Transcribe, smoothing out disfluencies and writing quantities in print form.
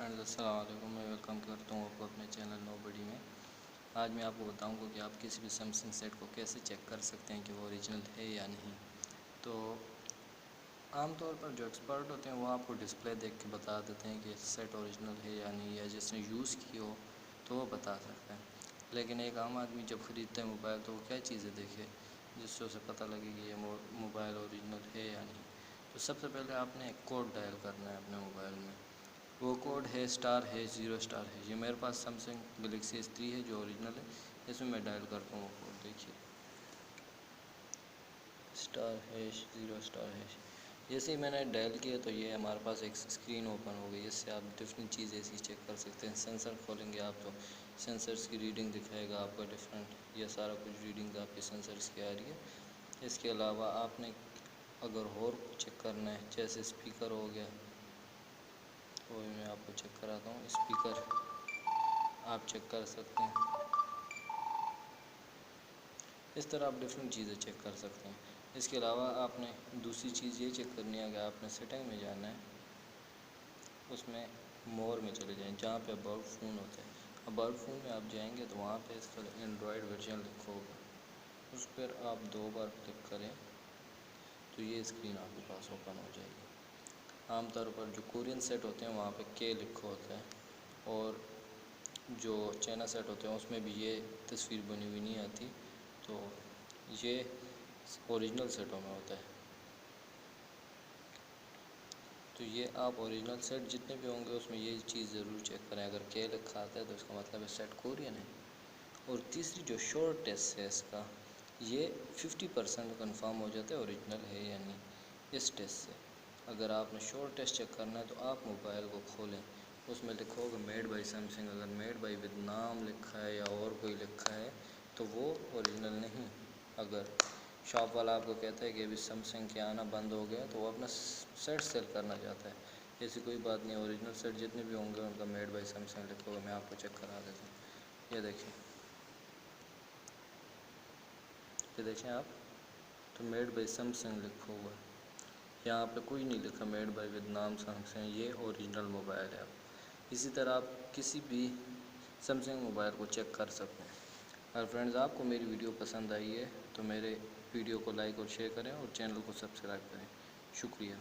Friends अस्सलाम वालेकुम। मैं वेलकम करता हूँ आपको अपने चैनल नोबडी में। आज मैं आपको बताऊँगा कि आप किसी भी सैमसंग सेट को कैसे चेक कर सकते हैं कि वो ओरिजिनल है या नहीं। तो आमतौर पर जो एक्सपर्ट होते हैं वो आपको डिस्प्ले देख के बता देते हैं कि सेट ओरिजिनल है या नहीं, या जिसने यूज़ की हो तो वो बता सकता है। लेकिन एक आम आदमी जब ख़रीदता है मोबाइल तो वो क्या चीज़ें देखे जिससे उसे पता लगे कि ये मोबाइल ओरिजिनल है या नहीं। तो सबसे पहले आपने एक कोड डायल करना है अपने मोबाइल में। वो कोड है *#0* ये मेरे पास सैमसंग गलेक्सी S3 है जो ओरिजिनल है। इसमें मैं डायल करता हूँ वो कोड, देखिए *#0* जैसे ही मैंने डायल किया तो ये हमारे पास एक स्क्रीन ओपन हो गई। इससे आप डिफरेंट चीज़ें ऐसी चेक कर सकते हैं। सेंसर खोलेंगे आप तो सेंसर्स की रीडिंग दिखाएगा आपका डिफरेंट, ये सारा कुछ रीडिंग आपके सेंसर्स की आ रही है। इसके अलावा आपने अगर और चेक करना है जैसे स्पीकर हो गया, तो मैं आपको चेक कराता हूँ। स्पीकर आप चेक कर सकते हैं। इस तरह आप डिफरेंट चीज़ें चेक कर सकते हैं। इसके अलावा आपने दूसरी चीज़ ये चेक करनी है कि आपने सेटिंग में जाना है, उसमें मोर में चले जाएं जहाँ पे अबाउट फ़ोन होता है। अबाउट फ़ोन में आप जाएंगे तो वहाँ पे इसका एंड्रॉयड वर्जन लिखा होगा, उस पर आप 2 बार क्लिक करें तो ये स्क्रीन आपके पास ओपन हो जाएगी। आमतौर पर जो कोरियन सेट होते हैं वहाँ पे के लिखा होता है, और जो चाइना सेट होते हैं उसमें भी ये तस्वीर बनी हुई नहीं आती। तो ये ओरिजिनल सेटों में होता है। तो ये आप ओरिजिनल सेट जितने भी होंगे उसमें ये चीज़ ज़रूर चेक करें। अगर के लिखा आता है तो इसका मतलब है सेट कोरियन है। और तीसरी जो शॉर्ट टेस्ट है इसका, ये 50% कन्फर्म हो जाता है ओरिजिनल है या नहीं इस टेस्ट से। अगर आपने शॉर्ट टेस्ट चेक करना है तो आप मोबाइल को खोलें, उसमें लिखा होगा मेड बाई सैमसंग। अगर मेड बाई विद नाम लिखा है या और कोई लिखा है तो वो ओरिजिनल नहीं। अगर शॉप वाला आपको कहता है कि अभी सैमसंग के आना बंद हो गया तो वो अपना सेट सेल करना चाहता है। ऐसी कोई बात नहीं। ओरिजिनल सेट जितने भी होंगे उनका मेड बाई सैमसंग लिखा होगा। मैं आपको चेक करा देता हूँ। ये देखें आप, तो मेड बाई सैमसंग लिखा हुआ है। यहाँ पे कोई नहीं लिखा मेड बाई विद नाम सैमसंग। ये ओरिजिनल मोबाइल है। इसी तरह आप किसी भी सैमसंग मोबाइल को चेक कर सकते हैं। अगर फ्रेंड्स आपको मेरी वीडियो पसंद आई है तो मेरे वीडियो को लाइक और शेयर करें और चैनल को सब्सक्राइब करें। शुक्रिया।